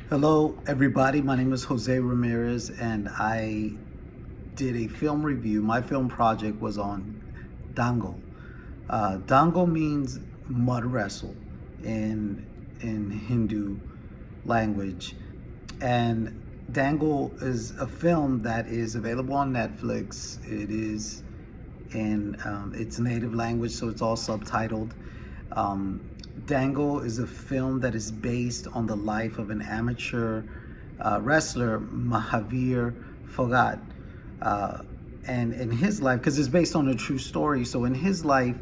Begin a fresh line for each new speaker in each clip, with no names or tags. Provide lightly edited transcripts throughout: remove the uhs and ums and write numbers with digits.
Hello, everybody. My name is Jose Ramirez, and I did a film review. My film project was on Dangal. Dangal means mud wrestle in Hindu language, and Dangal is a film that is available on Netflix. It is in its native language, so it's all subtitled. Um, Dangal is a film that is based on the life of an amateur wrestler, Mahavir Phogat. Uh, and in his life, because it's based on a true story, so in his life,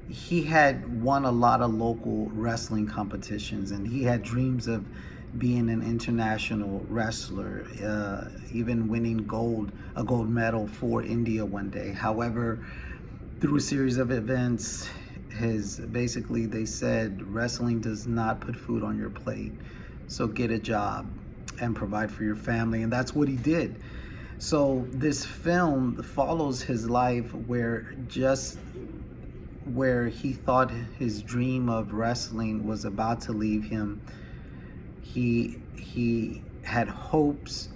he had won a lot of local wrestling competitions, and he had dreams of being an international wrestler, even winning a gold medal for India one day. However, through a series of events, basically they said wrestling does not put food on your plate, so get a job and provide for your family, and that's what he did. So this film follows his life where he thought his dream of wrestling was about to leave him. He had hopes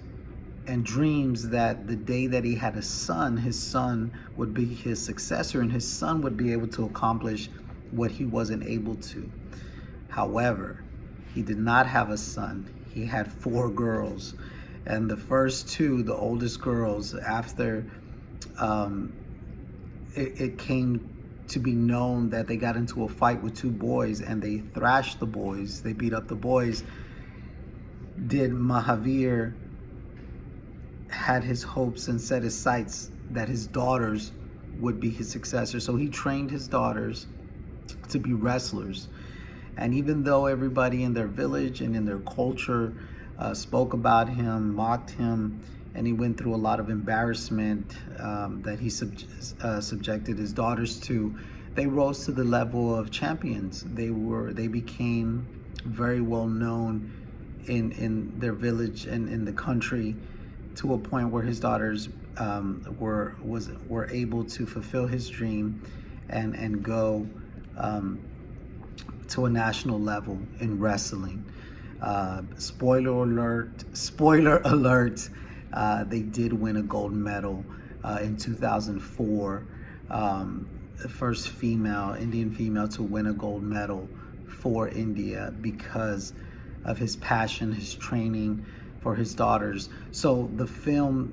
and dreams that the day that he had a son, his son would be his successor, and his son would be able to accomplish what he wasn't able to. However, he did not have a son. He had four girls, and the first two, the oldest girls, after it came to be known that they got into a fight with two boys and they thrashed the boys, they beat up the boys, did Mahavir had his hopes and set his sights that his daughters would be his successor. So he trained his daughters to be wrestlers. And even though everybody in their village and in their culture spoke about him, mocked him, and he went through a lot of embarrassment that he subjected his daughters to, they rose to the level of champions. They became very well known in their village and in the country, to a point where his daughters were able to fulfill his dream and go to a national level in wrestling. Spoiler alert, they did win a gold medal in 2004. The first Indian female to win a gold medal for India because of his passion, his training for his daughters. So the film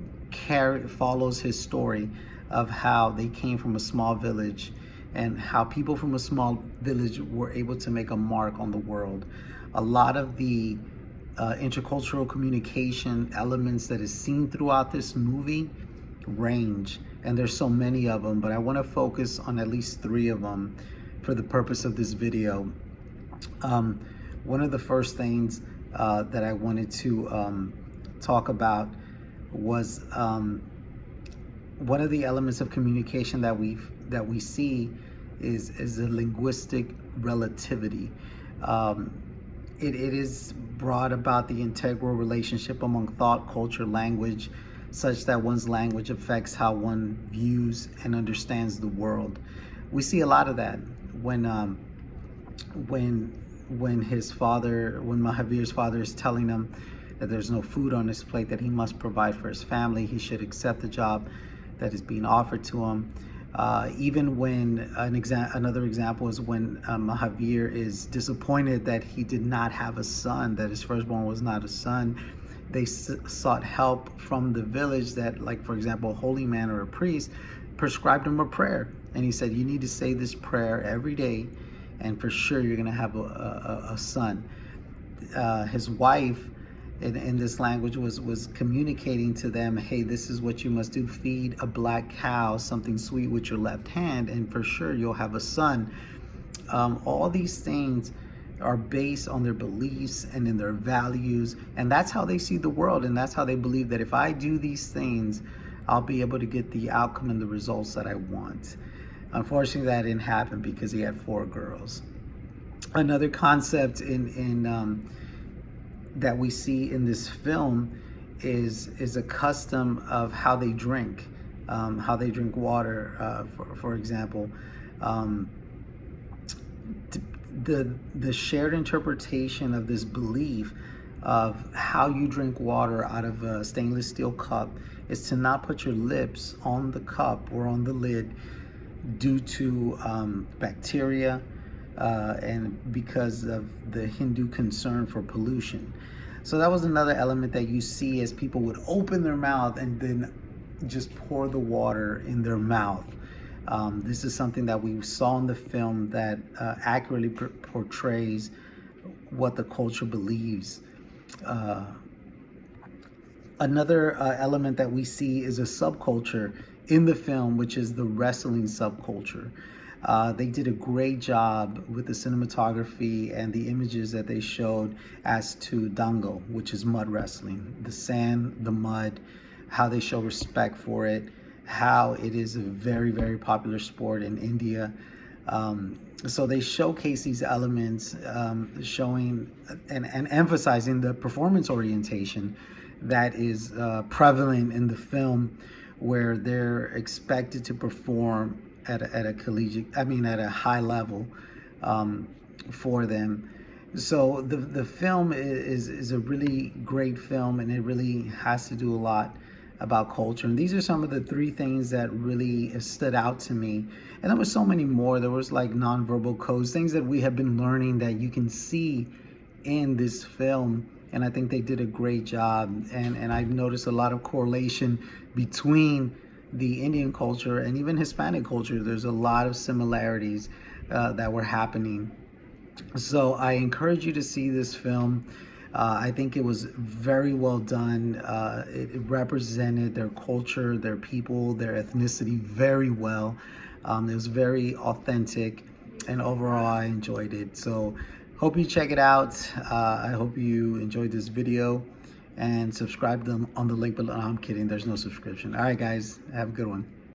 follows his story of how they came from a small village and how people from a small village were able to make a mark on the world. A lot of the intercultural communication elements that is seen throughout this movie range, and there's so many of them, but I want to focus on at least three of them for the purpose of this video. One of the first things that I wanted to talk about was one of the elements of communication that we see is the linguistic relativity. It is brought about the integral relationship among thought, culture, language, such that one's language affects how one views and understands the world. We see a lot of that when Mahavir's father is telling him that there's no food on his plate, that he must provide for his family, he should accept the job that is being offered to him. Even when another example is when Mahavir is disappointed that he did not have a son, that his firstborn was not a son. They sought help from the village that, like, for example, a holy man or a priest prescribed him a prayer. And he said, you need to say this prayer every day, and for sure you're going to have a son. His wife, in this language, was communicating to them, hey, this is what you must do. Feed a black cow something sweet with your left hand, and for sure you'll have a son. All these things are based on their beliefs and in their values, and that's how they see the world, and that's how they believe that if I do these things, I'll be able to get the outcome and the results that I want. Unfortunately, that didn't happen because he had four girls. Another concept that we see in this film is a custom of how they drink water, for example. The shared interpretation of this belief of how you drink water out of a stainless steel cup is to not put your lips on the cup or on the lid due to bacteria and because of the Hindu concern for pollution. So that was another element that you see as people would open their mouth and then just pour the water in their mouth. This is something that we saw in the film that accurately portrays what the culture believes. Uh, Another element that we see is a subculture in the film, which is the wrestling subculture. They did a great job with the cinematography and the images that they showed as to Dangal, which is mud wrestling. The sand, the mud, how they show respect for it, how it is a very, very popular sport in India. So they showcase these elements, showing and emphasizing the performance orientation that is prevalent in the film, where they're expected to perform at a collegiate, at a high level for them. So the film is a really great film, and it really has to do a lot about culture. And these are some of the three things that really stood out to me. And there was so many more. There was like nonverbal codes, things that we have been learning that you can see in this film. And I think they did a great job. And I've noticed a lot of correlation between the Indian culture and even Hispanic culture. There's a lot of similarities that were happening. So I encourage you to see this film. I think it was very well done. It represented their culture, their people, their ethnicity very well. It was very authentic, and overall I enjoyed it. So hope you check it out. I hope you enjoyed this video, and subscribe them on the link below. No, I'm kidding, there's no subscription. All right guys, have a good one.